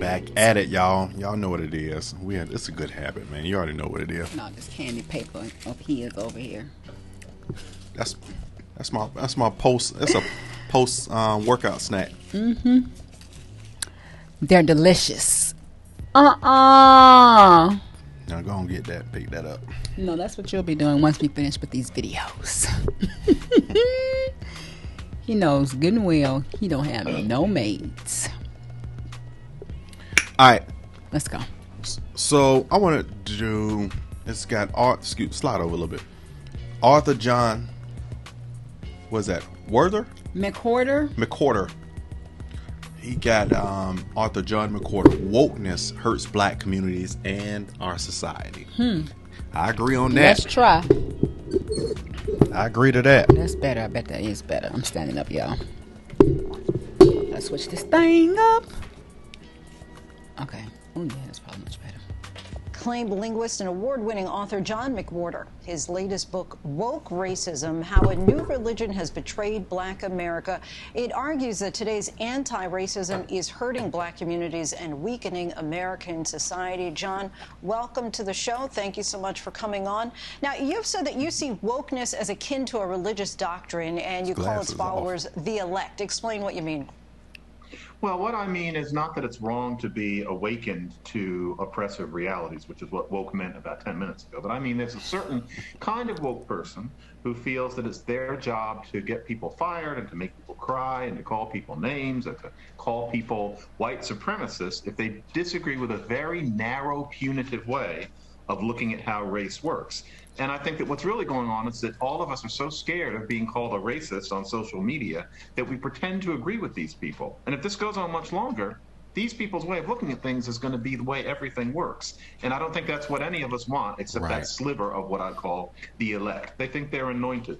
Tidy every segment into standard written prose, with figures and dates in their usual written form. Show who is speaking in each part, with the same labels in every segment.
Speaker 1: back at it, y'all. Y'all know what it is. It's a good habit, man. You already know what it is.
Speaker 2: No, this candy paper of his over here.
Speaker 1: That's my post. It's a post workout snack.
Speaker 2: Mm-hmm. They're delicious. Now
Speaker 1: go and get that. Pick that up.
Speaker 2: No, that's what you'll be doing once we finish with these videos. He knows good and well he don't have no maids.
Speaker 1: All right,
Speaker 2: let's go.
Speaker 1: So I want to do. It's got slide over a little bit. Arthur John. Was that Werther? McWhorter. He got Arthur John McWhorter. Wokeness hurts black communities and our society. I agree on that.
Speaker 2: Let's try.
Speaker 1: I agree to that.
Speaker 2: That's better. I bet that is better. I'm standing up, y'all. Let's switch this thing up. Okay. Oh, yeah, that's probably much better.
Speaker 3: Acclaimed linguist and award-winning author John McWhorter. His latest book, Woke Racism, How a New Religion Has Betrayed Black America. It argues that today's anti-racism is hurting black communities and weakening American society. John, welcome to the show. Thank you so much for coming on. Now, you've said that you see wokeness as akin to a religious doctrine, and you call its followers the elect. Explain what you mean.
Speaker 4: Well, what I mean is not that it's wrong to be awakened to oppressive realities, which is what woke meant about 10 minutes ago. But I mean, there's a certain kind of woke person who feels that it's their job to get people fired and to make people cry and to call people names and to call people white supremacists if they disagree with a very narrow, punitive way of looking at how race works. And I think that what's really going on is that all of us are so scared of being called a racist on social media that we pretend to agree with these people. And if this goes on much longer, these people's way of looking at things is going to be the way everything works. And I don't think that's what any of us want, except that sliver of what I call the elect. They think they're anointed.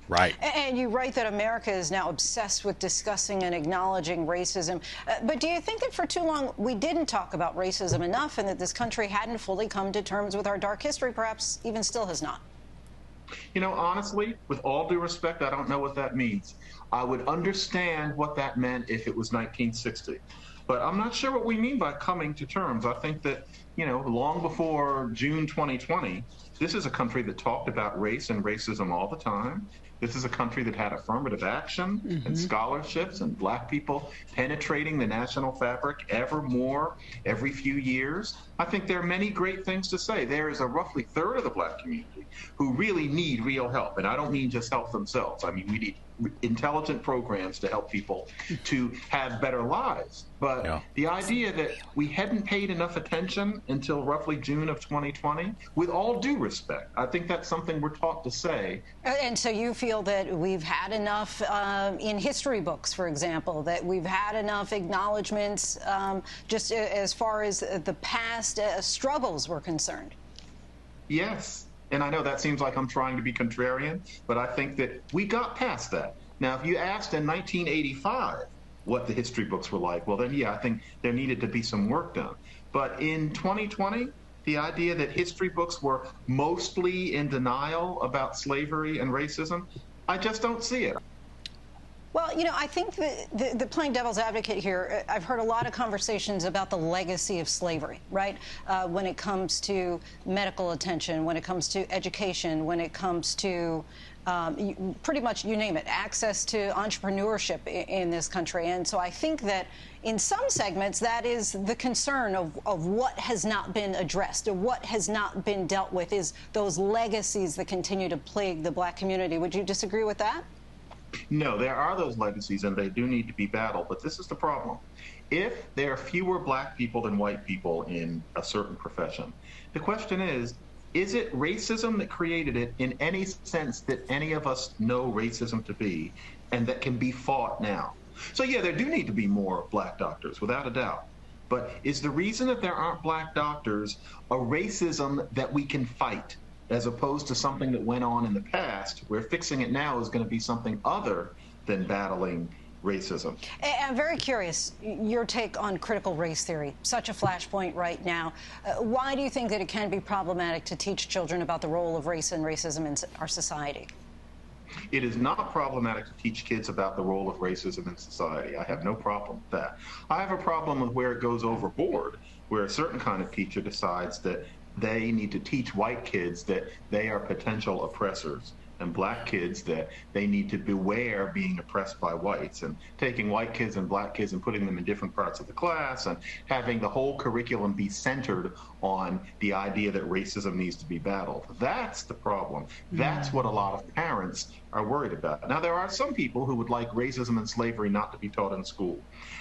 Speaker 1: Right.
Speaker 3: And you write that America is now obsessed with discussing and acknowledging racism. But do you think that for too long we didn't talk about racism enough and that this country hadn't fully come to terms with our dark history, perhaps even still has not?
Speaker 4: You know, honestly, with all due respect, I don't know what that means. I would understand what that meant if it was 1960. But I'm not sure what we mean by coming to terms. I think that, you know, long before June 2020, this is a country that talked about race and racism all the time. This is a country that had affirmative action and scholarships and black people penetrating the national fabric ever more every few years. I think there are many great things to say. There is a roughly third of the black community who really need real help. And I don't mean just help themselves. I mean, we need intelligent programs to help people to have better lives. But the idea that we hadn't paid enough attention until roughly June of 2020, with all due respect, I think that's something we're taught to say.
Speaker 3: And so you feel that we've had enough in history books, for example, that we've had enough acknowledgments just as far as the past struggles were concerned?
Speaker 4: Yes. And I know that seems like I'm trying to be contrarian, but I think that we got past that. Now, if you asked in 1985 what the history books were like, well, then, yeah, I think there needed to be some work done. But in 2020, the idea that history books were mostly in denial about slavery and racism, I just don't see it.
Speaker 3: Well, you know, I think the playing devil's advocate here, I've heard a lot of conversations about the legacy of slavery, right? When it comes to medical attention, when it comes to education, when it comes to pretty much, you name it, access to entrepreneurship in this country. And so I think that in some segments, that is the concern of what has not been addressed or what has not been dealt with is those legacies that continue to plague the black community. Would you disagree with that?
Speaker 4: No, there are those legacies and they do need to be battled, but this is the problem. If there are fewer black people than white people in a certain profession, the question is it racism that created it in any sense that any of us know racism to be and that can be fought now? So yeah, there do need to be more black doctors, without a doubt. But is the reason that there aren't black doctors a racism that we can fight, as opposed to something that went on in the past, where fixing it now is going to be something other than battling racism?
Speaker 3: I'm very curious, your take on critical race theory, such a flashpoint right now. Why do you think that it can be problematic to teach children about the role of race and racism in our society?
Speaker 4: It is not problematic to teach kids about the role of racism in society. I have no problem with that. I have a problem with where it goes overboard, where a certain kind of teacher decides that they need to teach white kids that they are potential oppressors, and black kids that they need to beware being oppressed by whites, and taking white kids and black kids and putting them in different parts of the class, and having the whole curriculum be centered on the idea that racism needs to be battled. That's the problem. That's what a lot of parents are worried about. Now, there are some people who would like racism and slavery not to be taught in school.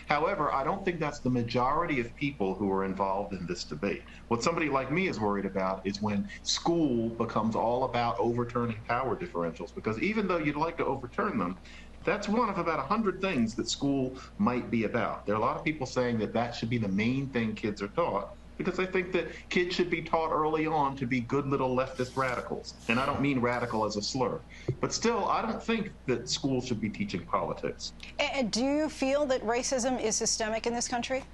Speaker 4: However, I don't think that's the majority of people who are involved in this debate. What somebody like me is worried about is when school becomes all about overturning power differentials, because even though you'd like to overturn them, that's one of about 100 things that school might be about. There are a lot of people saying that that should be the main thing kids are taught, because I think that kids should be taught early on to be good little leftist radicals. And I don't mean radical as a slur. But still, I don't think that schools should be teaching politics.
Speaker 3: And do you feel that racism is systemic in this country?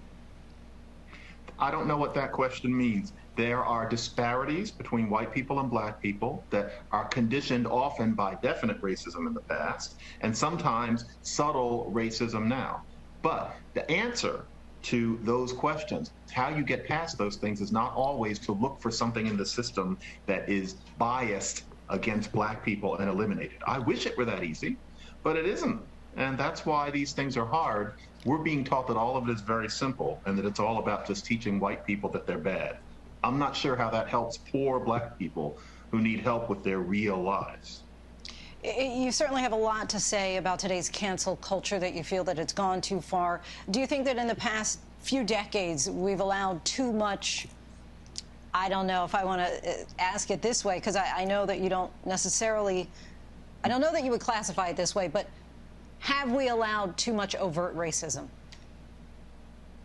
Speaker 4: I don't know what that question means. There are disparities between white people and black people that are conditioned often by definite racism in the past, and sometimes subtle racism now. But the answer to those questions, how you get past those things, is not always to look for something in the system that is biased against black people and eliminate it. I wish it were that easy, but it isn't. And that's why these things are hard. We're being taught that all of it is very simple and that it's all about just teaching white people that they're bad. I'm not sure how that helps poor black people who need help with their real lives.
Speaker 3: You certainly have a lot to say about today's cancel culture, that you feel that it's gone too far. Do you think that in the past few decades we've allowed too much? I don't know if I want to ask it this way, because I know that you don't necessarily, I don't know that you would classify it this way, but have we allowed too much overt racism?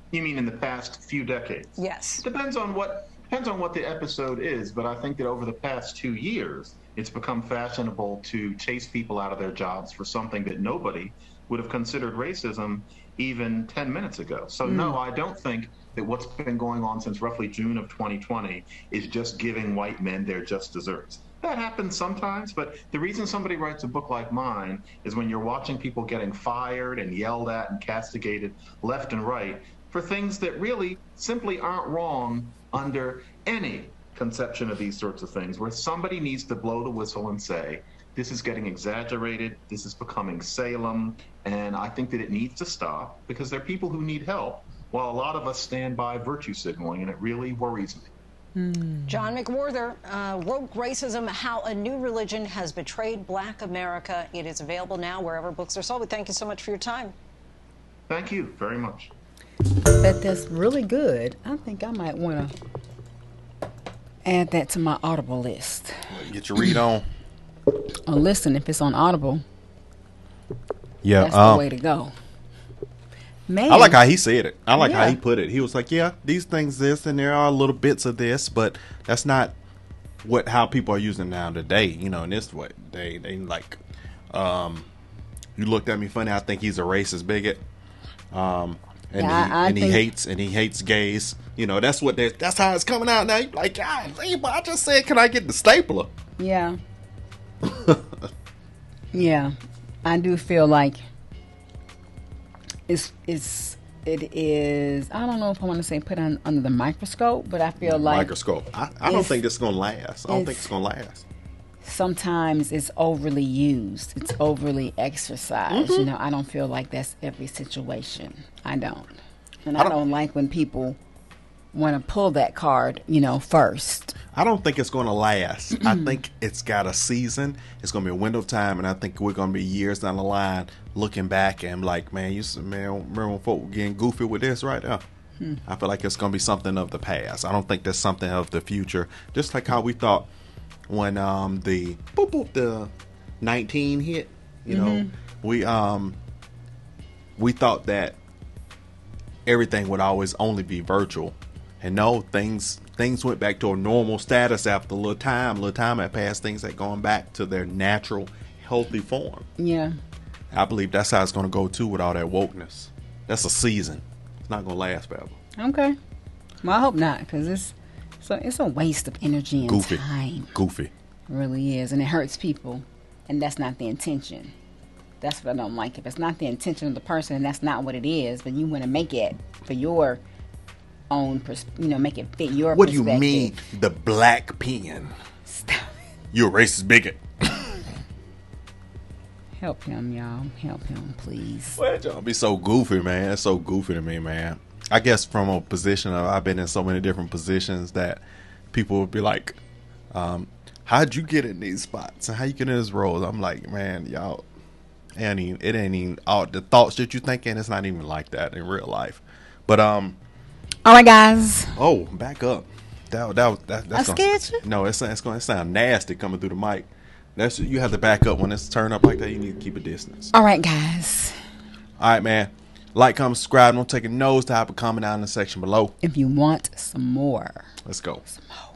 Speaker 4: You mean in the past few decades?
Speaker 3: Yes.
Speaker 4: Depends on what the episode is, but I think that over the past 2 years, it's become fashionable to chase people out of their jobs for something that nobody would have considered racism even 10 minutes ago. So no, I don't think that what's been going on since roughly June of 2020 is just giving white men their just desserts. That happens sometimes, but the reason somebody writes a book like mine is when you're watching people getting fired and yelled at and castigated left and right for things that really simply aren't wrong under any conception of these sorts of things, where somebody needs to blow the whistle and say, this is getting exaggerated, this is becoming Salem, and I think that it needs to stop, because there are people who need help while a lot of us stand by virtue signaling, and it really worries me.
Speaker 3: John McWhorter, Woke Racism, How a New Religion Has Betrayed Black America. It is available now wherever books are sold. Thank you so much for your time.
Speaker 4: Thank you very much.
Speaker 2: That's really good. I think I might want to add that to my Audible list.
Speaker 1: Get your read on.
Speaker 2: Oh, listen, if it's on Audible,
Speaker 1: yeah,
Speaker 2: that's the way to go. Man.
Speaker 1: I like how he said it. I like how he put it. He was like, yeah, these things this, and there are little bits of this, but that's not how people are using now today, you know, in this way. They like, you looked at me funny, I think he's a racist bigot. And he hates gays. You know, that's how it's coming out now. You're like, God, I just said, can I get the stapler?
Speaker 2: Yeah. Yeah. I do feel like it is, I don't know if I want to say put under the microscope, but I feel like
Speaker 1: microscope. I don't think this is going to last. I don't think it's going to last.
Speaker 2: Sometimes it's overly used. It's overly exercised. You know, I don't feel like that's every situation. I don't. And I don't like when people want to pull that card, you know, first.
Speaker 1: I don't think it's going to last. I think it's got a season. It's going to be a window of time, and I think we're going to be years down the line looking back and like, man, remember when folk were getting goofy with this right now? I feel like it's going to be something of the past. I don't think there's something of the future. Just like how we thought when the 19 hit, you know, we thought that everything would always only be virtual, and no, things went back to a normal status after a little time had passed. Things had gone back to their natural, healthy form. Yeah, I believe that's how it's going to go too with all that wokeness. That's a season. It's not going to last forever.
Speaker 2: Okay, well, I hope not, because it's a waste of energy and time.
Speaker 1: Goofy.
Speaker 2: It really is, and it hurts people and that's not the intention. That's what I don't like. If it's not the intention of the person and that's not what it is, but you want to make it for your own, make it fit your
Speaker 1: what
Speaker 2: perspective.
Speaker 1: What do you mean, the black pen?
Speaker 2: Stop.
Speaker 1: You're a racist bigot.
Speaker 2: Help him, y'all. Help him, please.
Speaker 1: Well, y'all be so goofy, man. That's so goofy to me, man. I guess from a position of, I've been in so many different positions that people would be like, how'd you get in these spots? And how you get in these roles? I'm like, man, y'all, it ain't even all the thoughts that you're thinking. It's not even like that in real life. But,
Speaker 2: all right, guys.
Speaker 1: Oh, back up. That's
Speaker 2: scared you?
Speaker 1: No, it's going to sound nasty coming through the mic. You have to back up when it's turned up like that. You need to keep a distance.
Speaker 2: All right, guys.
Speaker 1: All right, man. Like, comment, subscribe. Don't take a nose to have a comment down in the section below.
Speaker 2: If you want some more.
Speaker 1: Let's go.
Speaker 2: Some more.